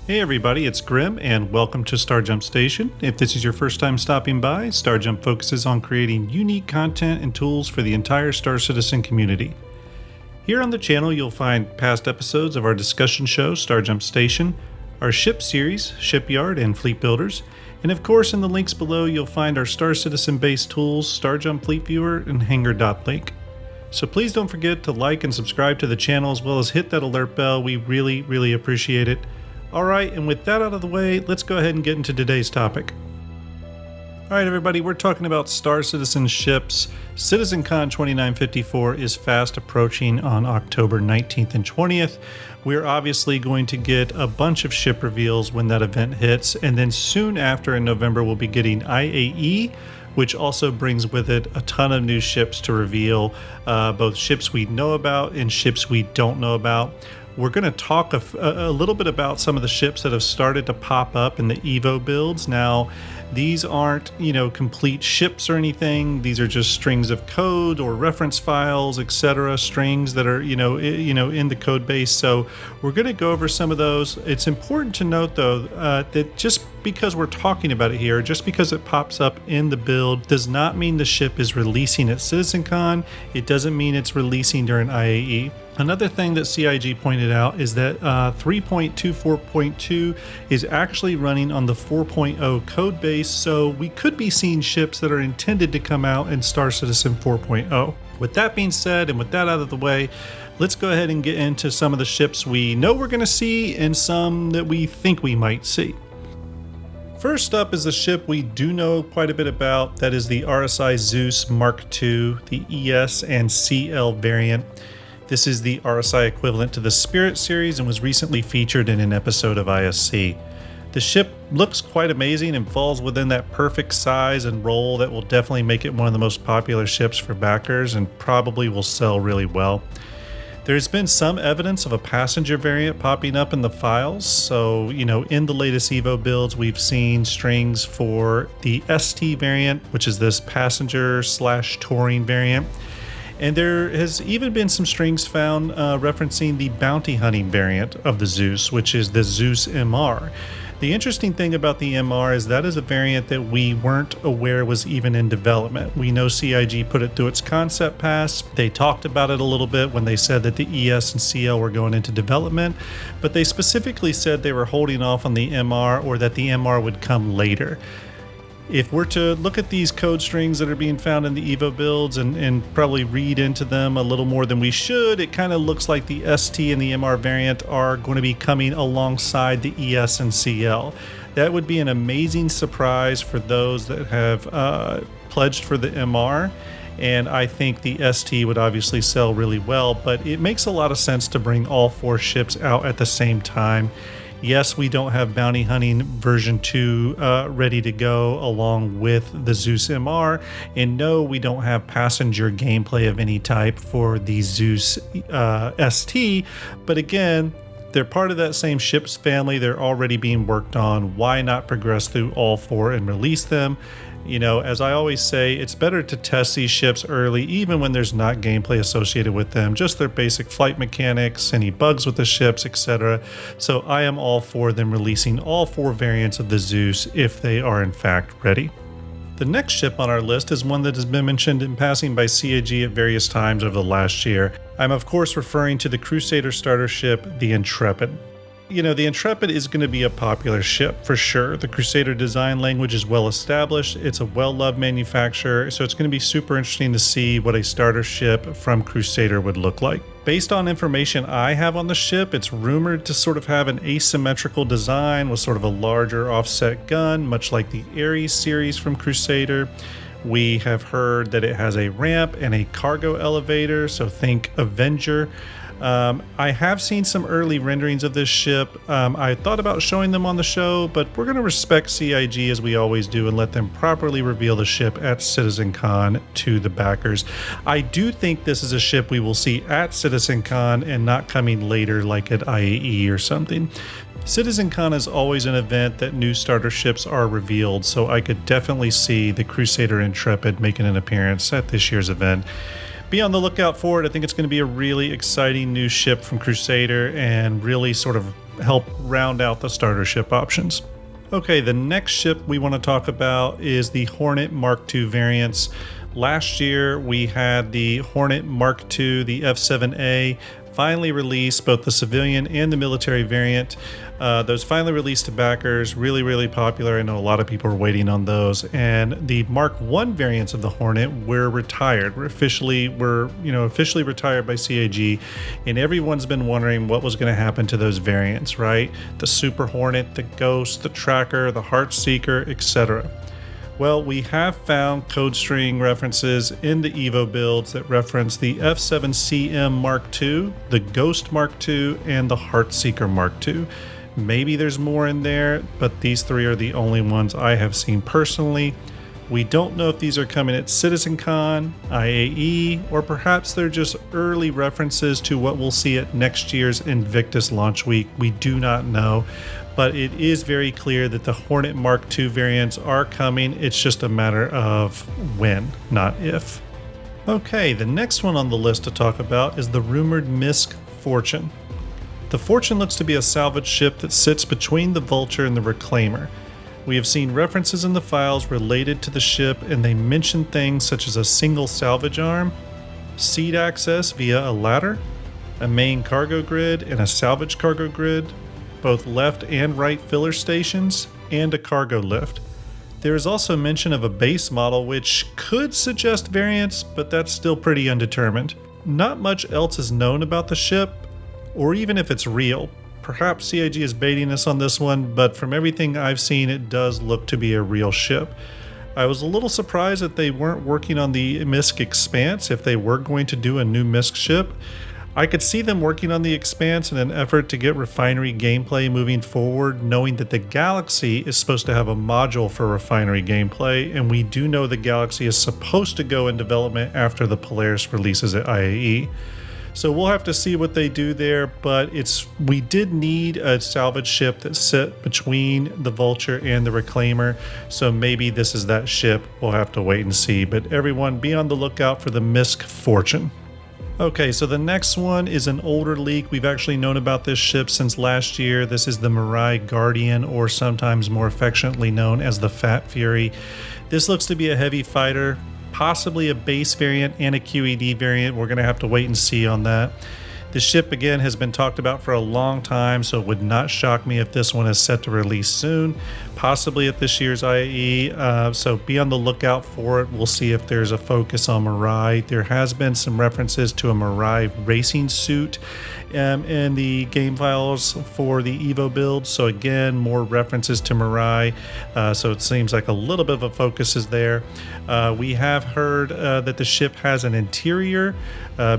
Hey everybody, it's Grim and welcome to Starjump Station. If this is your first time stopping by, Starjump focuses on creating unique content and tools for the entire Star Citizen community. Here on the channel you'll find past episodes of our discussion show, Starjump Station, our ship series, Shipyard and Fleet Builders, and of course in the links below you'll find our Star Citizen based tools, Starjump Fleet Viewer and hangar.link. So please don't forget to like and subscribe to the channel as well as hit that alert bell. We really appreciate it. Alright, and with that out of the way, let's go ahead and get into today's topic. Alright everybody, we're talking about Star Citizen ships. Citcon 2954 is fast approaching on October 19th and 20th. We're obviously going to get a bunch of ship reveals when that event hits, and then soon after in November we'll be getting IAE, which also brings with it a ton of new ships to reveal, both ships we know about and ships we don't know about. We're going to talk a little bit about some of the ships that have started to pop up in the Evo builds. Now, these aren't, complete ships or anything. These are just strings of code or reference files, etc. Strings that are, in the code base. So we're going to go over some of those. It's important to note, though, that just because we're talking about it here, just because it pops up in the build, does not mean the ship is releasing at Citcon. It doesn't mean it's releasing during IAE. Another thing that CIG pointed out is that 3.24.2 is actually running on the 4.0 code base, so we could be seeing ships that are intended to come out in Star Citizen 4.0. With that being said, and with that out of the way, let's go ahead and get into some of the ships we know we're going to see and some that we think we might see. First up is the ship we do know quite a bit about, that is the RSI Zeus Mark II, the ES and CL variant. This is the RSI equivalent to the Spirit series and was recently featured in an episode of ISC. The ship looks quite amazing and falls within that perfect size and role that will definitely make it one of the most popular ships for backers and probably will sell really well. There's been some evidence of a passenger variant popping up in the files, so in the latest Evo builds we've seen strings for the ST variant, which is this passenger/touring variant. And there has even been some strings found referencing the bounty hunting variant of the Zeus, which is the Zeus MR. The interesting thing about the MR is that is a variant that we weren't aware was even in development. We know CIG put it through its concept pass. They talked about it a little bit when they said that the ES and CL were going into development, but they specifically said they were holding off on the MR or that the MR would come later. If we're to look at these code strings that are being found in the Evo builds and probably read into them a little more than we should, it kind of looks like the ST and the MR variant are going to be coming alongside the ES and CL. That would be an amazing surprise for those that have pledged for the MR, and I think the ST would obviously sell really well, but it makes a lot of sense to bring all four ships out at the same time. Yes, we don't have Bounty Hunting version 2 ready to go along with the Zeus MR, and no, we don't have passenger gameplay of any type for the Zeus ST, but again, they're part of that same ship's family. They're already being worked on. Why not progress through all four and release them? As I always say, it's better to test these ships early, even when there's not gameplay associated with them, just their basic flight mechanics, any bugs with the ships, etc. So I am all for them releasing all four variants of the Zeus if they are in fact ready. The next ship on our list is one that has been mentioned in passing by CIG at various times over the last year. I'm of course referring to the Crusader starter ship, the Intrepid. The Intrepid is going to be a popular ship for sure. The Crusader design language is well established. It's a well-loved manufacturer, so it's going to be super interesting to see what a starter ship from Crusader would look like. Based on information I have on the ship, it's rumored to sort of have an asymmetrical design with sort of a larger offset gun, much like the Ares series from Crusader. We have heard that it has a ramp and a cargo elevator, so think Avenger. I have seen some early renderings of this ship. I thought about showing them on the show, but we're going to respect CIG as we always do and let them properly reveal the ship at Citcon to the backers. I do think this is a ship we will see at Citcon and not coming later like at IAE or something. Citcon is always an event that new starter ships are revealed, so I could definitely see the Crusader Intrepid making an appearance at this year's event. Be on the lookout for it. I think it's going to be a really exciting new ship from Crusader and really sort of help round out the starter ship options. Okay, the next ship we want to talk about is the Hornet Mark II variants. Last year we had the Hornet Mark II, the F7A, finally released, both the civilian and the military variant. Those finally released to backers, really popular. I know a lot of people are waiting on those. And the Mark I variants of the Hornet were retired. We're officially retired by CAG, and everyone's been wondering what was going to happen to those variants, right? The Super Hornet, the Ghost, the Tracker, the Heartseeker, etc. Well, we have found code string references in the Evo builds that reference the F7CM Mark II, the Ghost Mark II, and the Heartseeker Mark II. Maybe there's more in there, but these three are the only ones I have seen personally. We don't know if these are coming at Citcon, IAE, or perhaps they're just early references to what we'll see at next year's Invictus launch week. We do not know. But it is very clear that the Hornet Mark II variants are coming. It's just a matter of when, not if. Okay, the next one on the list to talk about is the rumored Misk Fortune. The Fortune looks to be a salvage ship that sits between the Vulture and the Reclaimer. We have seen references in the files related to the ship, and they mention things such as a single salvage arm, seat access via a ladder, a main cargo grid and a salvage cargo grid, both left and right filler stations, and a cargo lift. There is also mention of a base model which could suggest variants, but that's still pretty undetermined. Not much else is known about the ship, or even if it's real. Perhaps CIG is baiting us on this one, but from everything I've seen, it does look to be a real ship. I was a little surprised that they weren't working on the Misk Expanse if they were going to do a new Misk ship. I could see them working on the Expanse in an effort to get refinery gameplay moving forward, knowing that the Galaxy is supposed to have a module for refinery gameplay, and we do know the Galaxy is supposed to go in development after the Polaris releases at IAE. So we'll have to see what they do there, but we did need a salvage ship that sit between the Vulture and the Reclaimer, so maybe this is that ship. We'll have to wait and see, but everyone be on the lookout for the Misk Fortune. Okay, so the next one is an older leak. We've actually known about this ship since last year. This is the Mirai Guardian, or sometimes more affectionately known as the Fat Fury. This looks to be a heavy fighter, possibly a base variant and a QED variant. We're going to have to wait and see on that. The ship, again, has been talked about for a long time, so it would not shock me if this one is set to release soon, possibly at this year's IAE, so be on the lookout for it. We'll see if there's a focus on Mirai. There has been some references to a Mirai racing suit in the game files for the Evo build, so again, more references to Mirai, so it seems like a little bit of a focus is there. We have heard that the ship has an interior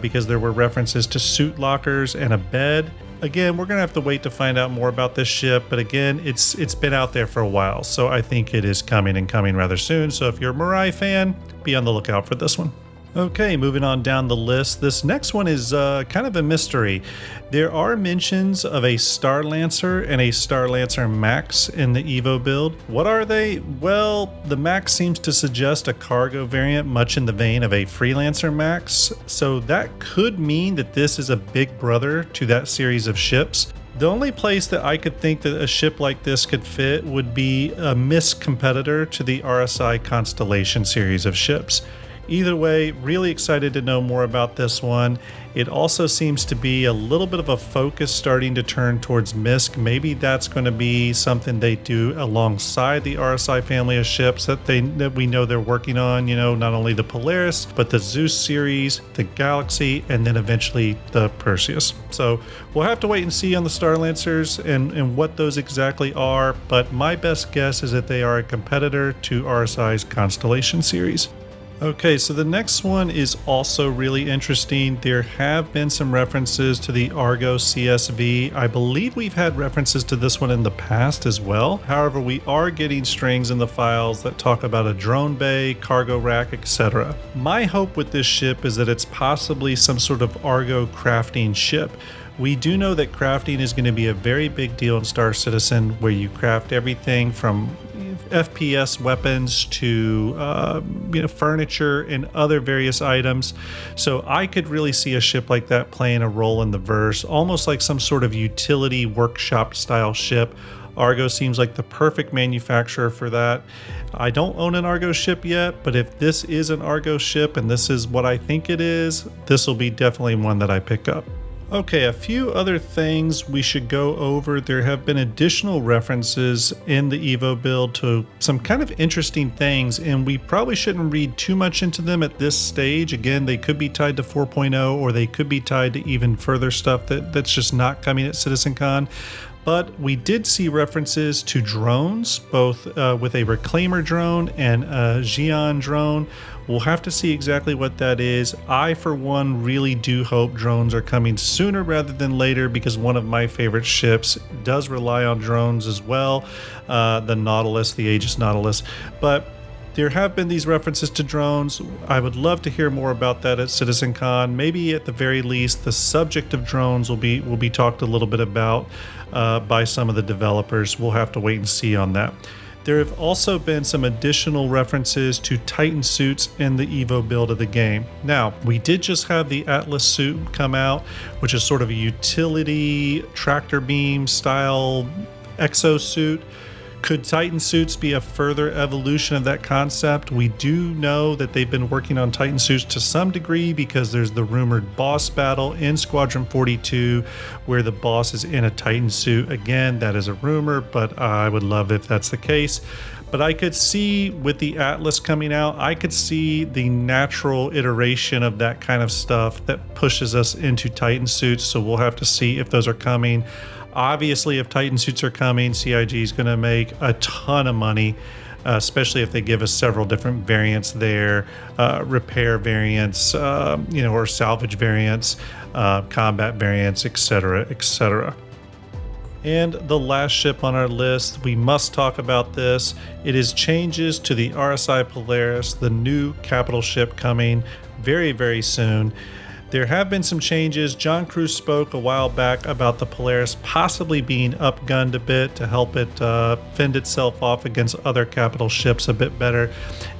because there were references to suit lockers and a bed. Again, we're going to have to wait to find out more about this ship, but again, it's been out there for a while, so I think it is coming and coming rather soon. So if you're a Mirai fan, be on the lookout for this one. Okay, moving on down the list. This next one is kind of a mystery. There are mentions of a Star Lancer and a Star Lancer Max in the Evo build. What are they? Well, the Max seems to suggest a cargo variant, much in the vein of a Freelancer Max. So that could mean that this is a big brother to that series of ships. The only place that I could think that a ship like this could fit would be a Misk competitor to the RSI Constellation series of ships. Either way, really excited to know more about this one. It also seems to be a little bit of a focus starting to turn towards Misk. Maybe that's going to be something they do alongside the RSI family of ships that we know they're working on, not only the Polaris, but the Zeus series, the Galaxy, and then eventually the Perseus. So we'll have to wait and see on the Star Lancers and what those exactly are, but my best guess is that they are a competitor to RSI's Constellation series. Okay, so the next one is also really interesting. There have been some references to the Argo CSV. I believe we've had references to this one in the past as well. However, we are getting strings in the files that talk about a drone bay, cargo rack, etc. My hope with this ship is that it's possibly some sort of Argo crafting ship. We do know that crafting is going to be a very big deal in Star Citizen, where you craft everything from FPS weapons to furniture and other various items. So I could really see a ship like that playing a role in the verse, almost like some sort of utility workshop style ship. Argo seems like the perfect manufacturer for that. I don't own an Argo ship yet, but if this is an Argo ship and this is what I think it is, this will be definitely one that I pick up. Okay, a few other things we should go over. There have been additional references in the Evo build to some kind of interesting things, and we probably shouldn't read too much into them at this stage. Again, they could be tied to 4.0, or they could be tied to even further stuff that's just not coming at CitizenCon. But we did see references to drones, both with a Reclaimer drone and a Xi'an drone. We'll have to see exactly what that is. I, for one, really do hope drones are coming sooner rather than later, because one of my favorite ships does rely on drones as well, the Nautilus, the Aegis Nautilus. But there have been these references to drones. I would love to hear more about that at CitizenCon. Maybe at the very least, the subject of drones will be talked a little bit about by some of the developers. We'll have to wait and see on that. There have also been some additional references to Titan suits in the Evo build of the game. Now, we did just have the Atlas suit come out, which is sort of a utility tractor beam style exosuit. Could Titan suits be a further evolution of that concept? We do know that they've been working on Titan suits to some degree, because there's the rumored boss battle in Squadron 42 where the boss is in a Titan suit. Again, that is a rumor, but I would love if that's the case. But I could see, with the Atlas coming out, I could see the natural iteration of that kind of stuff that pushes us into Titan suits. So we'll have to see if those are coming. Obviously, if Titan suits are coming, CIG is going to make a ton of money, especially if they give us several different variants there, repair variants, or salvage variants, combat variants, etc., etc. And the last ship on our list, we must talk about this. It is changes to the RSI Polaris, the new capital ship coming very, very soon. There have been some changes. John Cruz spoke a while back about the Polaris possibly being upgunned a bit to help it fend itself off against other capital ships a bit better.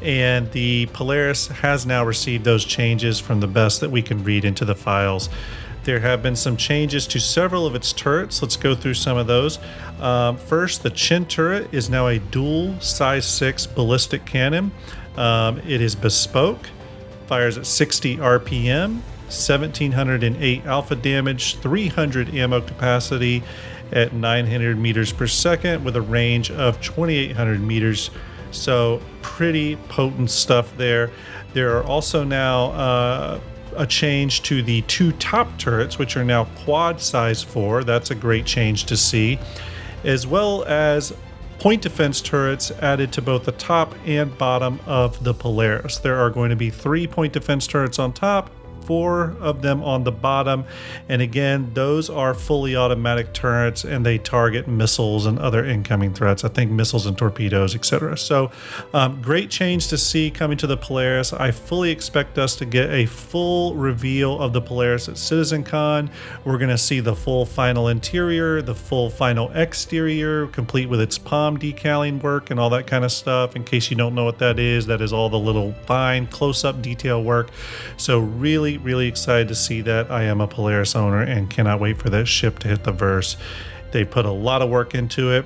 And the Polaris has now received those changes from the best that we can read into the files. There have been some changes to several of its turrets. Let's go through some of those. First, the Chin turret is now a dual size 6 ballistic cannon. It is bespoke, fires at 60 RPM. 1708 alpha damage, 300 ammo capacity at 900 meters per second with a range of 2800 meters. So pretty potent stuff there. There are also now a change to the two top turrets, which are now quad size 4. That's a great change to see, as well as point defense turrets added to both the top and bottom of the Polaris. There are going to be 3 point defense turrets on top, 4 of them on the bottom, and again, those are fully automatic turrets, and they target missiles and other incoming threats. I think missiles and torpedoes, etc. So great change to see coming to the Polaris. I fully expect us to get a full reveal of the Polaris at CitizenCon. We're going to see the full final interior, the full final exterior, complete with its palm decaling work and all that kind of stuff. In case you don't know what that is all the little fine close-up detail work. So really excited to see that. I am a Polaris owner and cannot wait for that ship to hit the verse. They put a lot of work into it,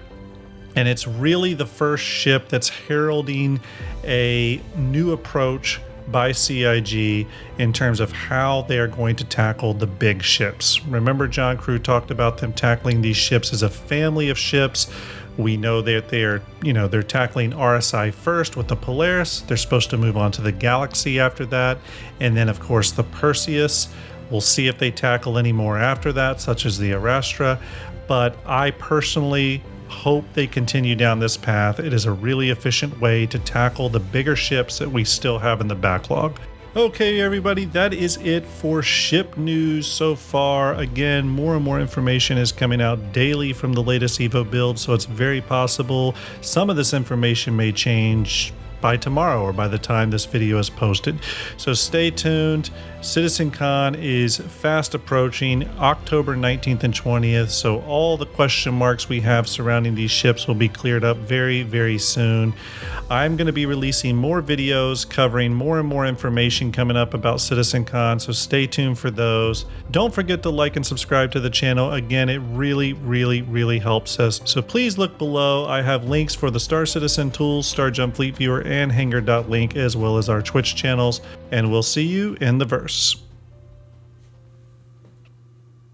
and it's really the first ship that's heralding a new approach by CIG in terms of how they are going to tackle the big ships. Remember, John Crew talked about them tackling these ships as a family of ships. We know that they're tackling RSI first with the Polaris. They're supposed to move on to the Galaxy after that. And then, of course, the Perseus. We'll see if they tackle any more after that, such as the Arastra. But I personally hope they continue down this path. It is a really efficient way to tackle the bigger ships that we still have in the backlog. Okay, everybody, that is it for ship news so far. Again, more and more information is coming out daily from the latest Evo build, so it's very possible some of this information may change by tomorrow or by the time this video is posted. So stay tuned, Citcon is fast approaching October 19th and 20th, so all the question marks we have surrounding these ships will be cleared up very, very soon. I'm going to be releasing more videos covering more and more information coming up about Citcon, so stay tuned for those. Don't forget to like and subscribe to the channel. Again, it really helps us. So please look below. I have links for the Star Citizen tools, Starjump Fleet Viewer, and hangar.link, as well as our Twitch channels, and we'll see you in the verse.